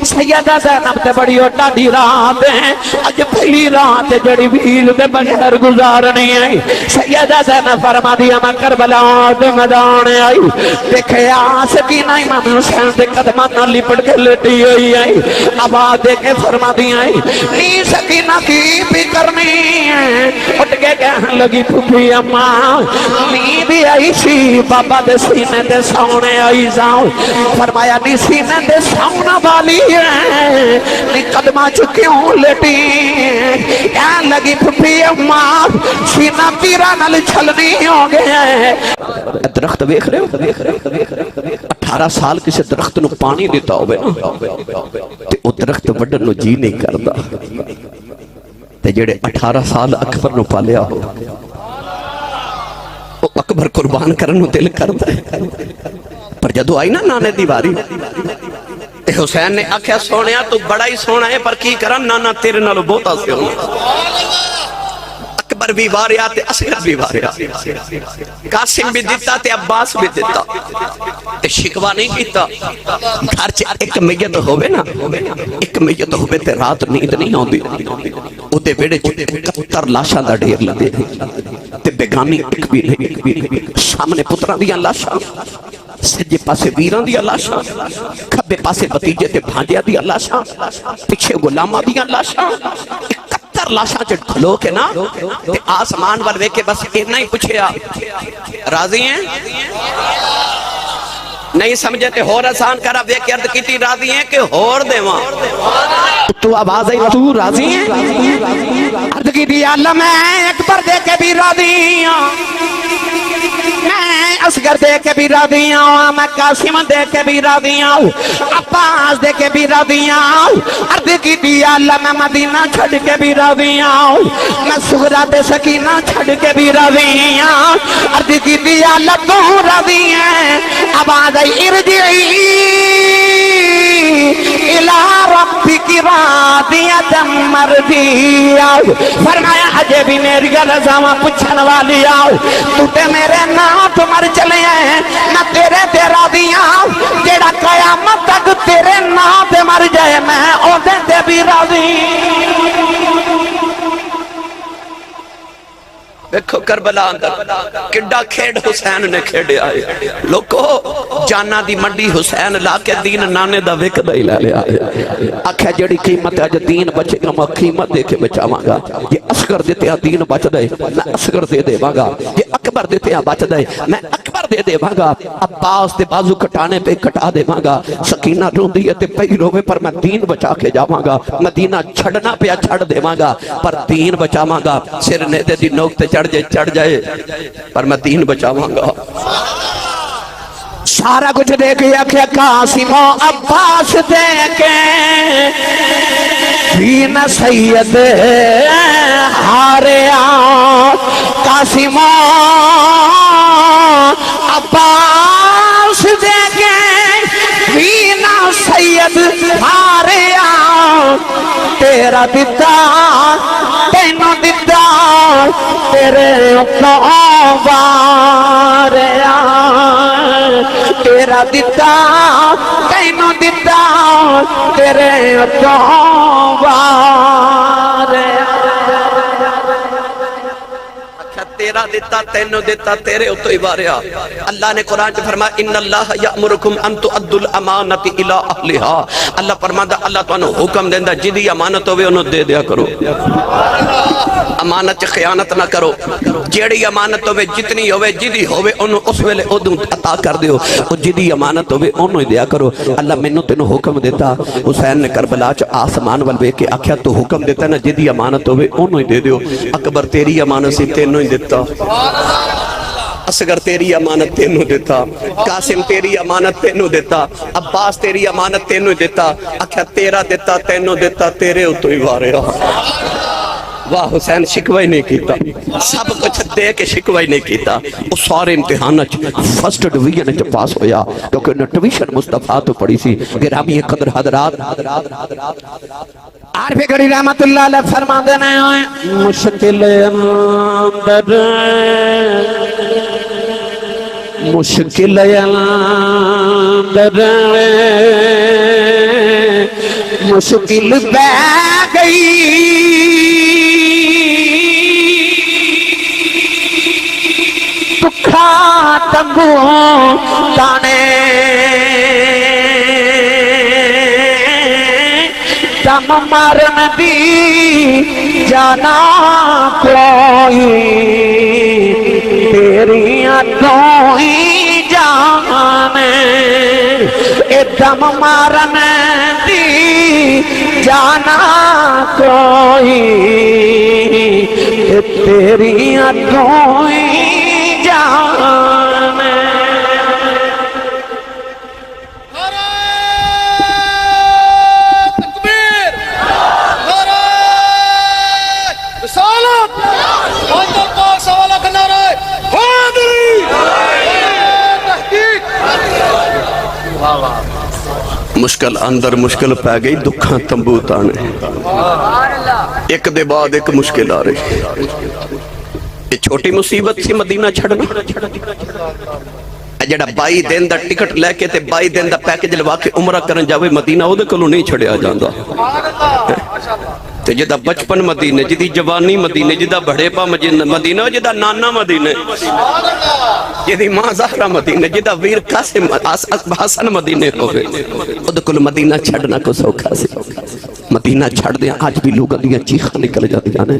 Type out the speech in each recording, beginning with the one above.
سیدہ زینب تے بڑی ڈاڈی رات ہے اج پہلی رات جڑی ویل دے بغیر گزارنی ہے سیدہ زینب فرما دیا میں کربلا دے میدان آئی دیکھیا سکینہ امام حسین دے قدمہ نہ لپٹ کے لیٹی ہوئی ہے آواز دے کے فرما دیا ہے نی سکینہ کی بھی کرنی ہے اٹھ کے کہنے لگی پھوپھی اماں نی بھی آئی سی بابا دے سینے دے سونے آئی جاؤ فرمایا نی سینے دے سونا والی ہے نی قدمہ چکیوں لیٹی کہنے لگی پھوپھی اماں سینہ پیرا نل چھلنی ہو گیا ہے درخت دیکھ رہے ہو 18 سال کسی درخت نو پانی دیتا ہوئے تے او درخت وڈن نو جی نہیں کردا تے جڑے 18 سال اکبر نو پالیا ہو او اکبر قربان کرن نو دل کردا ہے پر جدو آئی نا نانے دیواری حسین نے آکھیا سونیا تو بڑا ہی سونا ہے پر کی کرن نانا تیرے نالو بہتا سے ہونا اکبر بھی واریا تے اصغر بھی واریا قاسم بھی دیتا تے عباس بھی دیتا تے شکوا نہیں کیتا گھر چ ایک میت ہوئے نا ایک میت ہوئے تے رات نیند نہیں ہوندی او دے ویڑے چ 71 لاشاں دا ڈھیر لگے تے بیگانی ایک بھی نہیں سامنے پتراں دیاں لاشاں سجے پاسے ویران دی لاشاں کھبے پاسے بتیجے تے بھانجے دی لاشاں پیچھے غلاماں دی لاشاں 71 لاشاں چ کھلو کے نا تے آسمان ور ویکھ کے بس اتنا ہی پوچھیا راضی ہیں نہیں سمجھے تے ہور آسان کرا ویکھ کے عرض کیتی راضی ہیں کہ ہور دیواں تو آواز آئی تو راضی ہیں عرض کیتی اللہ میں اکبر دے کے بھی راضی ہوں میں اصغر دے کے بھی راضی ہوں میں قاسم دے کے بھی راضی ہوں عباس دے کے بھی راضی ہوں عرض کیتی اللہ میں مدینہ چھڑ کے بھی راضی ہوں میں سغرا تے سکینہ چھڑ کے بھی راضی ہوں عرض کیتی اللہ تو راضی ہیں آواز آئی ارجعی الہ ربک راضیۃ مرضیہ فرمایا اجے بھی میری رضا پوچھن والی آؤ تو تے میرے نام تو مر چلے ہیں میں تیرے تے راضی ہوں جیڑا قیامت تک تیرے نام تے مر جائے میں او دے تے بھی راضی دیکھو کربلا اندر کڈا کھیڑ حسین نے کھیڑے آئے لوکو جانا دی منڈی حسین لا کے دین نانے دا وک دا ہی لے لے آئے آکھا جڑی قیمت ہے جو دین بچے گا میں قیمت دے کے بچاواں گا یہ اصغر دیتے ہیں دین بچ دے میں اصغر دے دے گا یہ اکبر دیتے ہیں بچ دے میں اکبر دے دے گا عباس دے بازو کٹانے پہ کٹا دے گا سکینہ روندی ہے تے پئی روے پر میں دین بچا کے جاواں گا مدینہ چھڑنا پہ چھڑ دے گا پر دین بچاواں گا سر نے دے دی نوک تے چڑھ جائے پر میں دین بچاواں گا سارا کچھ دیکھیا کہ قاسم و عباس دیکھے فین سید ہاریا قاسم و عباس دیکھے فین سید ہاریا تیرا دیتا تینوں دیتا تیرے اتنوں باریا تیرا دیتا تینوں دیتا تیرے اتنوں باریا تیرا دیتا تینوں دیتا تیرے اتو ہی باریا اللہ نے قرآن جو فرمایا ان اللہ یأمرکم ان تؤدوا الامانۃ الی اہلھا اللہ فرماتا اللہ تانوں حکم دیندا جدی امانت ہوے انہوں دے دیا کرو امانت خیانت نہ کرو جیڑی امانت ہوے جتنی ہوے جدی ہوے انہوں اس ویلے ادوں عطا کر دیو او جدی امانت ہوے انہوں ہی دیا کرو اللہ مینوں تینوں حکم دیتا حسین نے کربلا چ آسمان ول ویکھ کے آکھیا تو حکم دیتا نا جدی امانت ہوے انہوں ہی دے دیو اکبر تیری امانت سی تینوں ہی دیتا اصغر تیری امانت تینوں دیتا قاسم تیری امانت تینوں دیتا عباس تیری امانت تینوں دیتا آکھیا تیرا دیتا تینوں دیتا تیرے اتو ہی واریا واہ حسین شکوہ ہی نہیں کیتا سب کچھ دے کے شکوہ ہی نہیں کیتا وہ سارے امتحان فرسٹ ڈویژن چ پاس ہویا کیونکہ انہیں ٹویشن مصطفیٰ تو پڑھی سی گرامی قدر حضرات عارف گڑی رحمت اللہ علیہ فرما دینے آئے مشکل اندر مشکل اندر مشکل بہ گئی دکھا تنگو تانے دم مارن دی جانا کوئی تیریاں تو ہی جانے اے دم مارن دی جانا کوئی تیریاں تو ہی جانے مشکل اندر مشکل پہ گئی دکھاں تمبو تانے ایک دے بعد ایک مشکل آ رہی یہ چھوٹی مصیبت سی مدینہ چھڑنا جڑا 22 دن دا ٹکٹ لے کے تے 22 دن دا پیکج لوا کے عمرہ کرن جاوے مدینہ او دے کلو نہیں چھڑیا جاندا تے جدا بچپن مدینہ جدی جوانی مدینہ جدا بڑے پا مدینہ جدا نانا مدینہ جدی ماں زہرہ مدینہ جدا ویر قاسم حسن مدینہ ہوئے او دے کلو مدینہ چھڑنا کو سوکھا سے مدینہ چھڑ دیا آج بھی لوگ گلیاں چیخاں نکل جاتی جانے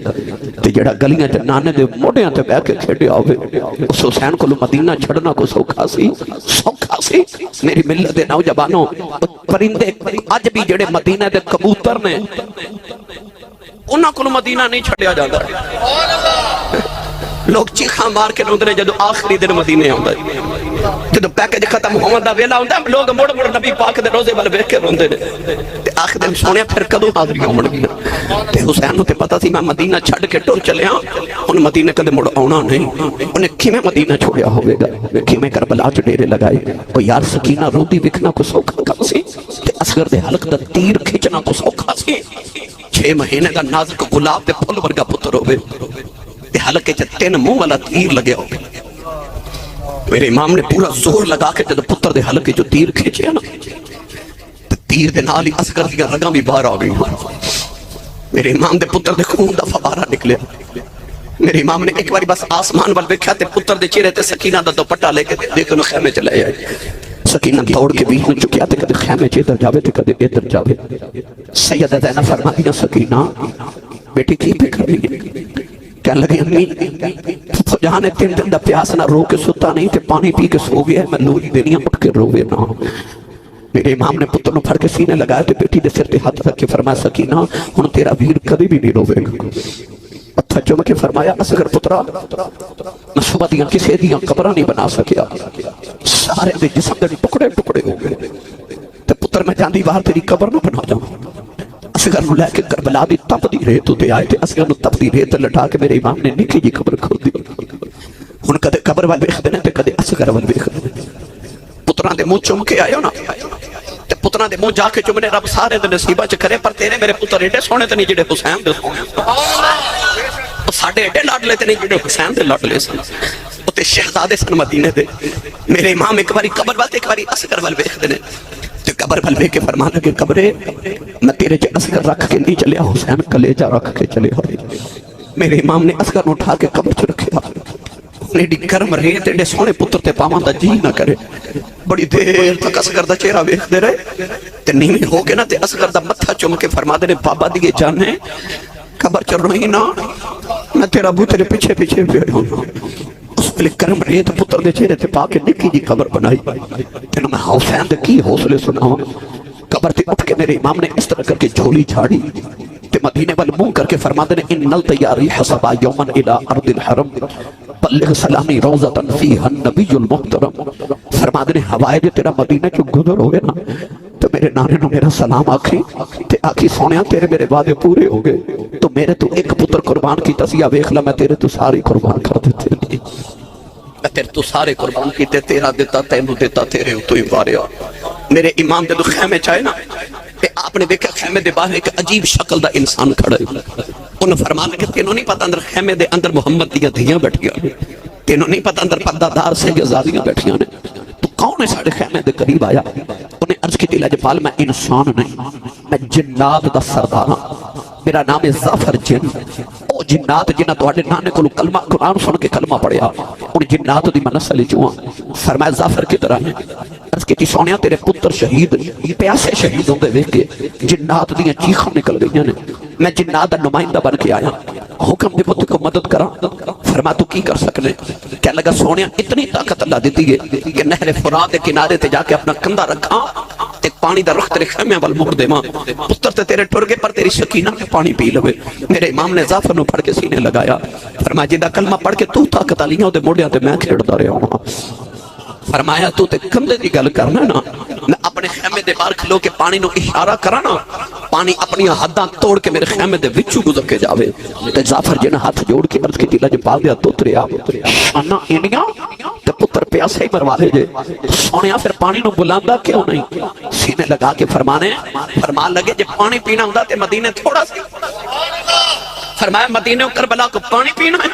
تے جڑا گلیاں تے نانے دے موڑیاں تے بے کے کھیڑے آوے اس حسین کو مدینہ چھڑنا کو سوکھا سی میری ملت دے نوجوانوں پرندے آج بھی جڑے مدینہ دے کبوتر نے انہاں کو مدینہ نہیں چھڑیا جاتا لوگ چیخاں مار کے روندے جدو آخری دن مدینے آندا جدو پیکج ختم ہونے دا ویلا ہوندا لوگ مڑ مڑ نبی پاک دے روزے ول ویکھ کے روندے نے تے آخر دن سونے پھر کدوں حاضری ہون گی تے حسین نوں تے پتہ سی میں مدینہ چھڈ کے ٹر چلیا ہن مدینے کدے مڑ آونا نہیں انہیں کیویں مدینہ چھوڑیا ہوے گا کیویں کربلا چ ڈیرے لگائے او یار سکینہ روندی ویکھنا کو سوکھا کم سی تے اصغر دے حلق دا تیر کھچنا کو سوکھا سی 6 مہینے دا نازک گلاب دے پھل ورگا پتر ہوے حلقے چ 3 منہ والا تیر لگیا ہو میرے امام نے پورا زور لگا کے جب پتر دے حلقے جو تیر کھینچے نا تیر دے نال ہی اصغر دیا رگاں بھی باہر آ گئی میرے امام دے پتر دے خون دا فوارہ نکلیا میرے امام نے ایک باری بس آسمان وال ویکھیا تے پتر دے چہرے تے سکینہ دا دوپٹہ لے کے دیکھو خیمے چ لے آئے سکینہ دوڑ کے بیچ میں چکیا تے کدے خیمے چ ادھر جاوے تے کدے ادھر جاوے سیدہ زینب فرمایا سکینہ بیٹی کی فکر نہیں کہنے لگے امی جہاں نے 3 دن دا پیاس نہ رو کے ستا نہیں تے پانی پی کے سو گیا ہے میں لوری دنیا اٹھ کے روے نہ میرے امام نے پتر نو پھڑ کے سینے لگایا تے بیٹی دے سر تے ہاتھ رکھ کے فرمایا سکینہ ہن تیرا ویر کبھی بھی نہیں روے گا اتھا چوم کے فرمایا اصغر پترا میں صبح دیاں کسی دیاں قبراں نہیں بنا سکیا سارے دے جسم دے ٹکڑے ٹکڑے ہو گئے تے پتر میں جاندی باہر تیری قبر نہ بنا جاؤں اصغر نو لے کے کربلا دی تپ دی ریت تے آئے تے اصغر نو تپ دی ریت لٹا کے میرے امام نے نکی جی قبر کھول دی ہن کدے قبر وال ویکھدے نے تے کدے اصغر وال ویکھدے نے پتراں دے منہ چوم کے آئے ہو نا تے پتراں دے منہ جا کے چومنے رب سارے دے نصیباں چ کرے پر تیرے میرے پتر ایڈے سونے تے نہیں جڑے حسین دے سونے ساڈے ایڈے لاڈلے تے نہیں جڑے حسین دے لاڈلے سن تے شہزادے سن مدینے دے میرے امام ایک باری قبر وال تے ایک باری اصغر وال ویکھدے نے تے قبر وال ویکھ کے فرمانا کہ قبرے میں تیرے چ اصغر رکھ کے نہیں چلیا حسین کلیجہ رکھ کے چلے ہوئے میرے امام نے اصغر اٹھا کے قبر چ رکھیا انہیں ڈی گرم رہے تے سونے پتر تے پاواں دا جی نہ کرے بڑی دیر تک اصغر دا چہرہ ویکھدے رہے تے نیویں ہو کے نا تے اصغر دا متھا چوم کے فرما دے نے بابا دیے جانے قبر چ روئی نہ میں تیرا ابو تیرے پیچھے پیچھے بیٹھا ہوں اس پہ کرم رہے تو پتر دے چہرے تے پا کے نکی جی قبر بنائی تینوں میں حسین دے کی حوصلے سناواں قبر تے اٹھ کے میرے امام نے اس طرح کر کے جھولی جھاڑی تے مدینے وال منہ کر کے فرما دے ان الطیاری حسبا یوما الی ارض الحرم بلغ سلامی روضۃ فیہا النبی المحترم فرما دے ہوائے جو تیرا مدینہ چ گزر ہوئے نا تو میرے نانے نو میرا سلام آکھی تے آکھی سونیا تیرے میرے وعدے پورے ہو گئے تو میرے تو ایک پتر قربان کی تسیہ ویکھ لا میں تیرے تو ساری قربان کر دیتے میں تیرے تو سارے قربان کیتے تیرا دیتا تینو دیتا تیرے تو ہی واریا میرے امام دے دو خیمے چاہے نا کہ آپ نے دیکھا خیمے دے باہر ایک عجیب شکل دا انسان کھڑا ہے انہوں فرمانا کہ تینوں نہیں پتا اندر خیمے دے اندر محمد دیا دھیاں بیٹھیاں تینوں نہیں پتا اندر پردہ دار سے گزاریاں بیٹھیاں نے تو کون سونے ساڑھے خیمے دے قریب آیا انہیں عرض کی لجپال میں انسان نہیں میں جنات دا سردار ہاں میرا نام ہے ظفر جن او جنات جنہ توڑے نانے کو کلمہ قرآن سن کے کلمہ پڑھیا ان جنات دی منسلی چوہاں فرمایا ظفر کی طرح ہے عرض کی سونیا تیرے پتر شہید پیاسے شہید ہوں دے دیکھ کے جنات دیاں چیخوں نکل گئی ہیں میں جنات دا نمائندہ بن کے آیا حکم دے پتر کو مدد کرا فرما تو کی کر سکنے کہہ لگا سونیا اتنی طاقت اللہ دیتی ہے کہ نہر فرات کے کنارے تے جا کے اپنا کندھا رکھا تے پانی دا رخ تیرے خیمے وال موڑ دے ماں پتر تے تیرے ٹر گے پر تیری سکینہ میں پانی پی لوے میرے امام نے ظافر نو پڑھ کے سینے لگایا فرمایا جیدہ کلمہ پڑھ کے تو طاقت آلیاں دے موڑیاں تے میں کھیڑتا رہا ہوں فرمایا تو تے کندھے دی گل کرنا نا میں اپنے خیمے دے بار کھلو کے پانی نو اشارہ کرانا پانی اپنی حداں توڑ کے میرے خیمے دے وچو گزر کے جاوے تے ظافر جن ہاتھ جوڑ کے عرض کی تیلا جب دیا تو تریا شانہ انیاں تے پتر پیاسے ہی مروا لے جے سونیا پھر پانی نو بلاندا کیوں نہیں سینے لگا کے فرمان لگے جب پانی پینا ہوں تے مدینے تھوڑا سی فرمایا مدینے کربلا کو پانی پینا ہے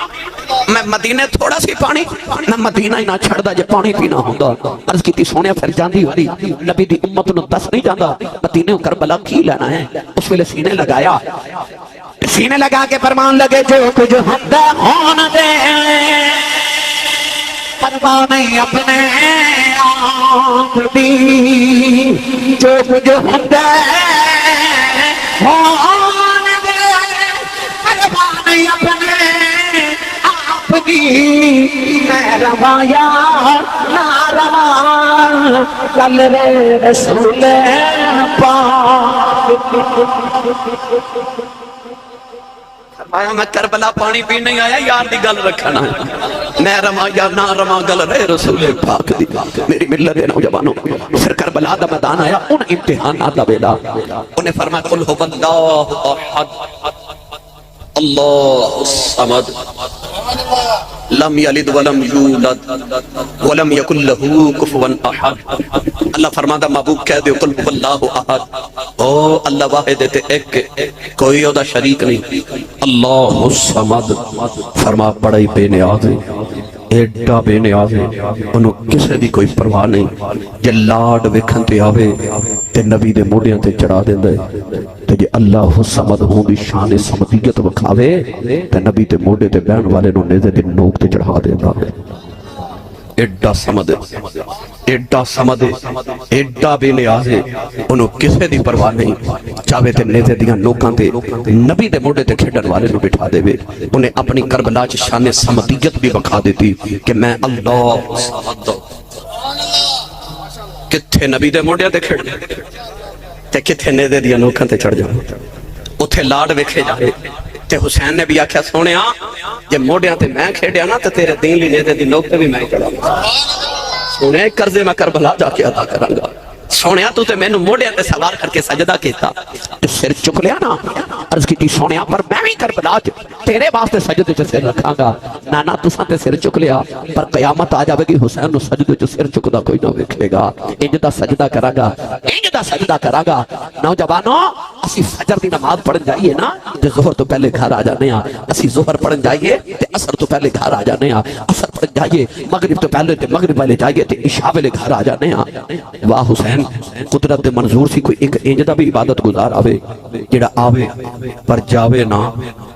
میں مدینے تھوڑا سی پانی نہ مدینہ ہی نہ چھڑ دا جے پانی پینا ہوندہ عرض کی تی سونیا پھر جاندی ہوئی نبی دی امت نو دس نہیں جاندہ مدینے کربلا کی لینا ہے اس ویلے سینے لگایا سینے لگا کے فرمان لگے جو کچھ ہندہ ہون دے پرواہ نہیں اپنے آنکھ دی جو کچھ ہندہ ہون دے پرواہ نہیں اپنے آپ کی میں روایا نہ روا کل رے رسول پاک فرمایا میں کربلا پانی پی نہیں آیا یار دی گل رکھنا میں رما یا نہ رما گل رہے رسول پاک دی میری ملت ہے نوجوانوں پھر کربلا دا میدان آیا ان امتحانات دا ویلا انہیں فرمایا قل هو اللہ احد اللہ الصمد لم یلد ولم یولد ولم یکن لہو کفوا احد اللہ فرماتا محبوب کہہ دے قل هو اللہ احد او اللہ واحد تے ایک کوئی او دا شریک نہیں اللہ الصمد فرما بڑا ہی بے نیاز ہے ایڈا بے نیاز ہے انہوں کسے دی کوئی پرواہ نہیں جے لاڈ وکھن تے آوے تے نبی دے موڑیاں تے چڑھا دیں دے تے جے اللہ الصمد ہوں دی شان صمدیت وکھاوے تے نبی تے موڑے تے بہن والے نو نیزے دے نوک تے چڑھا دیں دا ایڈا سمد ایڈا بے نیاز ہے انہوں کسے دی پرواہ نہیں چاہوے تے نیزے دیاں نوکاں تے نبی دے موڑے تے کھیڑن والے نو بٹھا دے وے انہیں اپنی کربلا چ شان سمدیت بھی بکھا دیتی کہ میں اللہ سمد کتھے نبی دے موڑے تے کھیڑ تے کتھے نیزے دیاں نوکاں تے چڑھ جاؤں اتھے لاڈ وکھے جائے تے حسین نے بھی آکھیا سونے جے موڑیاں تے میں کھیڑیا نا تے تیرے دین لی نیزے دی نوک تے بھی میں چڑھا سونے قرضے میں کربلا جا کے ادا کرانگا سونیا تو تے میں نو موڑیا تے سوار کر کے سجدہ کیتا سر چک لیا نا عرض کی تی سونیا پر میں بھی کربلا تیرے واسطے سجدے چ سر رکھاں گا نانا تساں تے سر چک لیا پر قیامت آ جاوے گی حسین نو سجدے چ سر چکدا کوئی نہ ویکھے گا انج دا سجدہ کراں گا انج دا سجدہ کراں گا نوجوانو اسی فجر دی نماز پڑھن جائیے نا تے ظہر تو پہلے گھر آ جانے ہاں اسی ظہر پڑھن جائیے تے عصر تو پہلے گھر آ جانے ہاں عصر پڑھن جائیے مغرب تو پہلے تے مغرب والے جائیے تے عشاء والے گھر آ جانے ہاں واہ حسین قدرت دے منظور سی کوئی ایک انج دا بھی عبادت گزار آوے جڑا آوے پر جاوے نا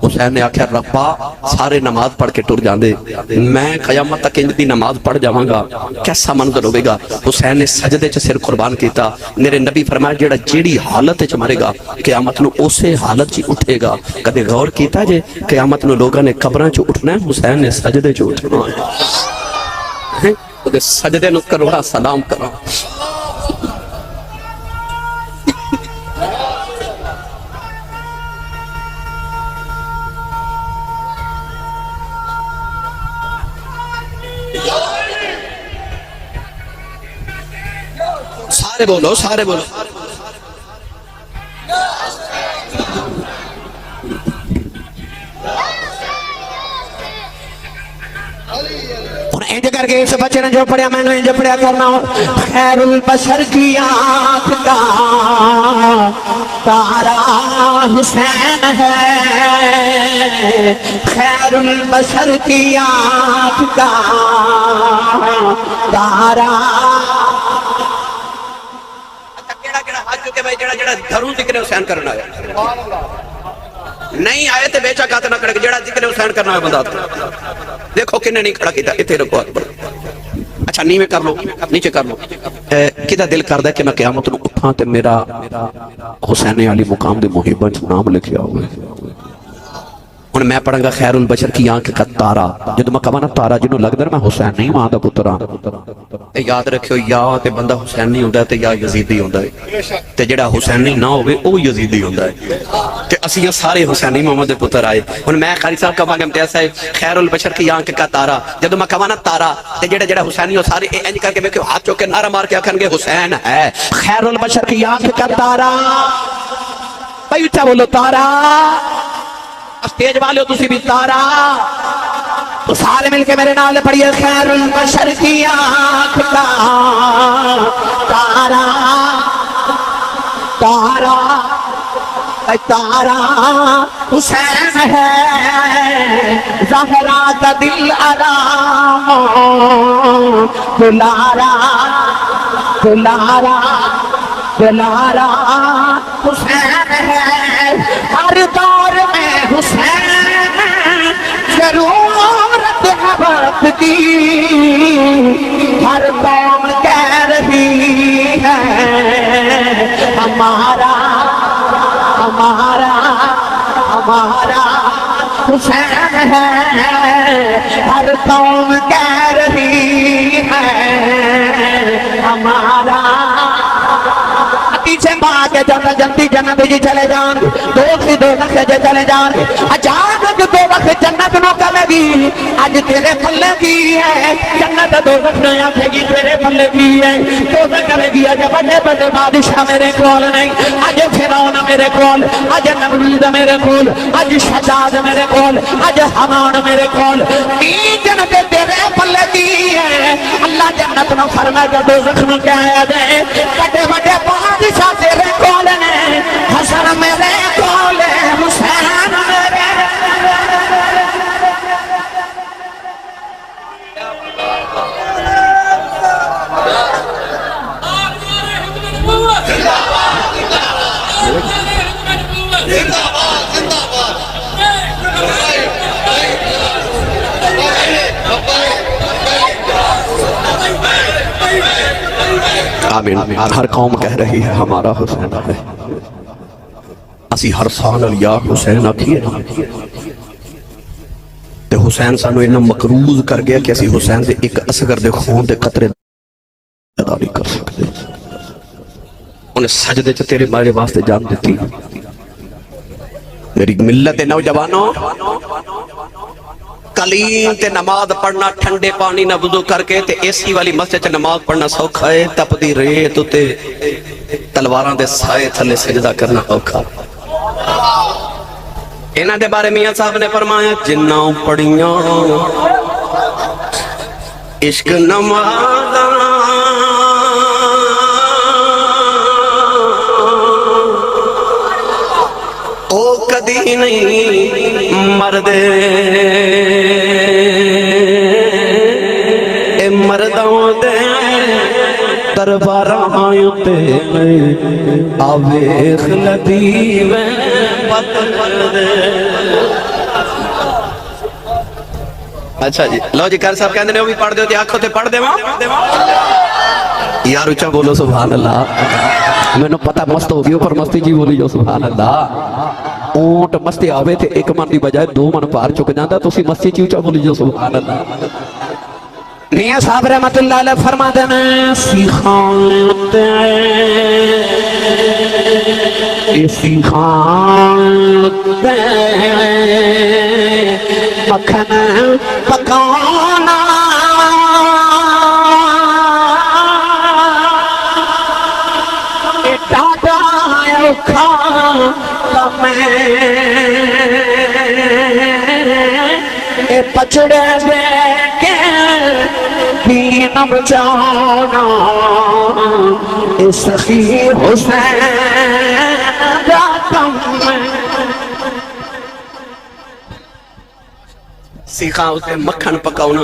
حسین نے آکھیا ربا سارے نماز پڑھ کے ٹر جاندے میں قیامت تک انج دی نماز پڑھ جاواں گا کیسا منظر ہوے گا حسین نے سجدے چ سر قربان کیتا میرے نبی فرمایا جڑا جیڑی حالت وچ مرے گا قیامت نو اسے حالت چ اٹھے گا کدے غور کیتا جے قیامت نو لوگاں نے قبراں چ اٹھنا ہے حسین نے سجدے چ اٹھنا ہے تے سجدے نو کروڑا سلام کراں سارے بولو سارے بولو انج کر کے اس بچے نے جو پڑھیا میں نے انج پڑھیا کرنا خیر البشر کی آنکھ کا تارا حسین ہے خیر البشر کی آنکھ کا تارا جڑا دھروں ذکر حسین کرنا ہے نہیں آئے تے بیچا کہتے نہ کرے جڑا ذکر حسین کرنا ہے بندہ دیکھو کنے نہیں کھڑا کیتا اتنے رکو اکبر اچھا نیوے کر لو نیچے کر لو کدا دل کردا ہے کہ میں قیامت نو اٹھاں تے میرا حسین علی مقام دے محباں وچ نام لکھیا ہوئے ہن میں پڑھاں گا خیر البشر کی آنکھ کا تارا جدوں میں کہاں نا تارا جنوں لگدا میں حسین نہیں ماں دا پتر ہاں تے یاد رکھیو یا تے بندہ حسین نہیں ہوندا تے یا یزیدی ہوندا ہے تے جڑا حسین نہیں نہ ہوے او یزیدی ہوندا ہے تے اسی سارے حسینی محمد دے پتر آئے ہن میں قاری صاحب کہاں گا امتیاز صاحب خیر البشر کی آنکھ کا تارا جدوں میں کہاں نا تارا تے جڑا حسینی ہو سارے انج کر کے ویکھو ہاتھ چوک کے نعرہ مار کے آکھن گے حسین ہے خیر البشر کی آنکھ کا تارا بھائی اچھا بولو تارا اسٹیج والے ہو تسی بھی تارا تو سارے مل کے میرے نال پڑھیے خیر البشر کی آنکھ کا تارا تارا تارا حسین ہے زہرا کا دل آرام دلارا دلارا دلارا حسین ہے ہر دور میں حسین ضرورت ہے وقت کی ہر قوم کہہ رہی ہے ہمارا ہمارا ہمارا حسین ہے ہر قوم کہہ رہی ہے ہمارا پیچھے ماں کے جنت جنتی جنت جی چلے جان دوسری دو لکھ جے چلے جان اچانک دو لکھ جنت نو کرے گی آج تیرے پلے کی ہے جنت دو لکھ نو آکھے گی تیرے پلے کی ہے تو کرے گی آج بڑے بڑے بادشاہ میرے کول نہیں آج فرعون میرے کول آج نمرود میرے کول آج شداد میرے کول آج حمان میرے کول جنت تیرے پلے کی ہے اللہ جنت نو فرمائے گا دو لکھ نو کہہ دے بڑے بڑے بادشاہ تیرے کول نے حسن میرے کول حسین میرے آمین ہر قوم کہہ رہی ہے ہمارا حسین ہے اسی ہر سال یا حسین آکھیے تے حسین سانو انہا مقروض کر گیا کہ اسی حسین دے ایک اصغر دے خون دے قطرے ادا نہیں کر سکتے انہیں سجدے چا تیرے مارے واسطے جان دیتی میری ملت نوجوانوں قلیم تے نماز پڑھنا ٹھنڈے پانی نہ وضو کر کے تے ایسی والی مسجد تے نماز پڑھنا سوکھا ہے تپ دی ریت تے تلواراں دے سائے تھلے سجدہ کرنا اوکھا انہاں دے بارے میاں صاحب نے فرمایا جناں پڑھیاں عشق نمازاں او کدی نہیں مردے اے مردوں دے درباراں تے آویخ لطیف پت مردے اچھا جی لو جی کر صاحب کہندے نے وہ بھی پڑھ دیو تے آنکھوں تے پڑھ دیواں یار اچھا بولو سبحان اللہ میں نے پتہ مست ہو گیا پر مستی جی بولی جو سبحان اللہ اونٹ مستی آوے تھے ایک من دی بجائے دو من پار چک جاندہ تو اسی مستی جی اچھا بولی جو سبحان اللہ میاں صاحب رحمت اللہ علیہ فرما دینا سیخانتے سیخانتے مکھن پکانا پچڑے دے کے دین بچانا اس سخی حسین دا سیخاں اسے مکھن پکاؤنا،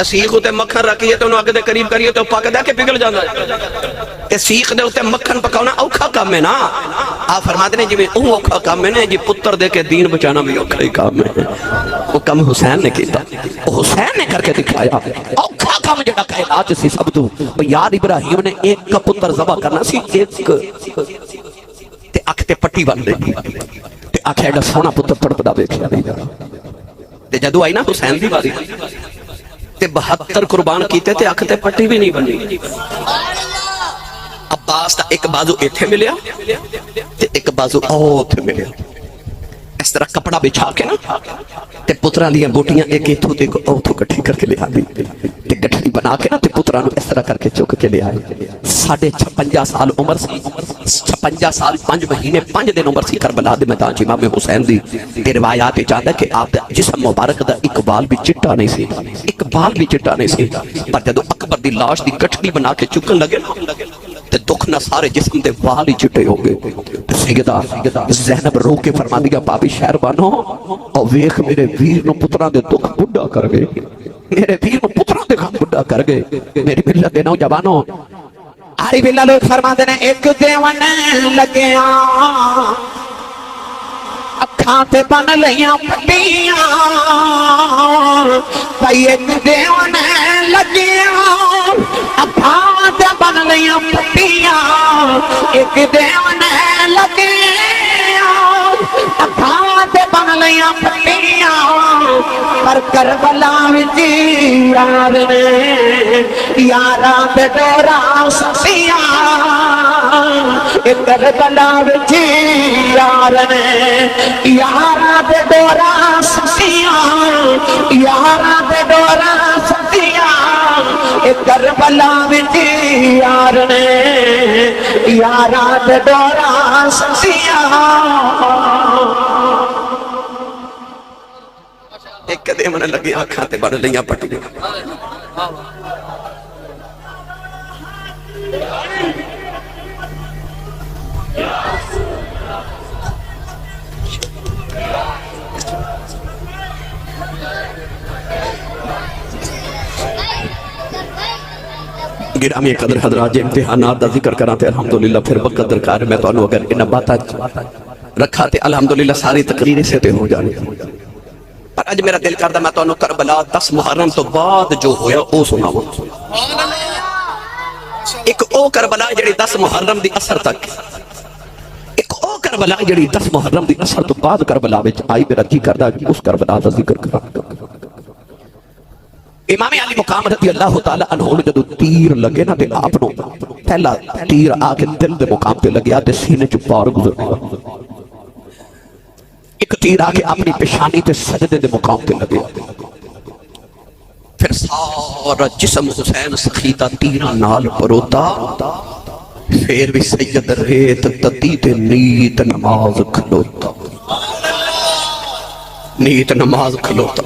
سیخ اسے مکھن رکھیے تو انہوں آگے دے قریب کریے تو پاک دے کے پگل جانا ہے، سیخ دے اسے مکھن پکاؤنا اوکھا کام ہے نا۔ آپ فرماتے ہیں جی میں اوکھا کام ہے نا جی پتر دے کے دین بچانا بھی اوکھا ہی کام ہے۔ وہ کام حسین نے کیتا، وہ حسین نے کر کے دکھایا، اوکھا کام جڑا کائنات سی سب تو۔ یاد ابراہیم نے ایک کا پتر ذبح کرنا سی، ایک تے اکھ تے پٹی بن دے تے آکھے ایڈا سونا پتر تڑپدا ویکھیا نہیں جا۔ تے جدو آئی نا حسین دی باری تے 72 قربان کیتے تے اکھ تے پٹی بھی نہیں بنی۔ عباس دا ایک بازو ایتھے ملیا تے ایک بازو اوتھے ملیا، اس طرح کپڑا بچھا کے نا تے پتران دیاں بوٹیاں ایک ایتھو تے اوتھو کٹھی کر کے لے آدھی تے گٹھڑی بنا کے نا تے پتران اس طرح کر کے چک کے لے آئے۔ 56 سال عمر سی، 56 سال 5 مہینے 5 دن عمر سی کربلا دے میدان چ امام حسین دی۔ تے روایات چاہتا ہے کہ آپ دا جسم مبارک دا ایک بال بھی چٹا نہیں سی، ایک بال بھی چٹا نہیں سی، پر جدو اکبر دی لاش دی گٹھڑی بنا کے چکن لگے تے دکھ نہ سارے جسم دے وال ہی چٹے ہو گئے۔ سیدہ زینب رو کے فرما دیا بابی شہر بانو اور ویخ میرے ویر نو پتران دے دکھ بڑھا کر گئے، میرے ویر نو پتران دے غم بڑھا کر گئے۔ میری ملت دے نوجوانوں آری بلّہ لوگ فرما دینے ایک دیوان لگیاں اکھاں تے بن لیاں پٹیاں، بھائی ایک دیوان لگیاں اکھاں تے بن لیاں پٹیاں، ایک دیوان لگیاں اکھاں تے بن لیاں پٹیاں، پر کربلا وچ یار نے یاراں تے ڈوراں سسیاں، کربلا وچ یار نے یاراں تے ڈوراں سسیاں، یاراں تے ڈوراں سسیاں، کربلا وچ یار نے یاراں تے ڈوراں سسیاں۔ ایک دے من لگے آنکھاں تے بن لیاں پٹیاں۔ گرامی قدر حضرات جے امتحانات دا ذکر کراتے الحمدللہ پھر وقت درکار ہے، میں تو انہوں اگر انہاں باتا رکھا تے الحمدللہ ساری تقریر سے تے ہو جانے۔ پر اج میرا دل کردہ میں تو انہوں کربلا 10 محرم تو بعد جو ہویا او سناوا۔ ایک او کربلا جڑی 10 محرم دی اثر تک، ایک او کربلا جڑی 10 محرم دی اثر تو بعد کربلا وچ آئی، میرا جی کردہ کہ اس کربلا دا ذکر کراتا۔ امام علی مقام رضی اللہ تعالیٰ عنہ جدو تیر لگے نا تے آپ نو پہلا تیر آکے دل دے مقام پہ لگیا تے سینے چو پار گزر گیا، ایک تیر آکے اپنی پیشانی تے سجدے دے مقام پہ لگیا، پھر سارا جسم حسین سخیدہ تیرہ نال پروتا، پھر بھی سید ریت تتی تے نیت نماز کھلوتا، نیت نماز کھلوتا۔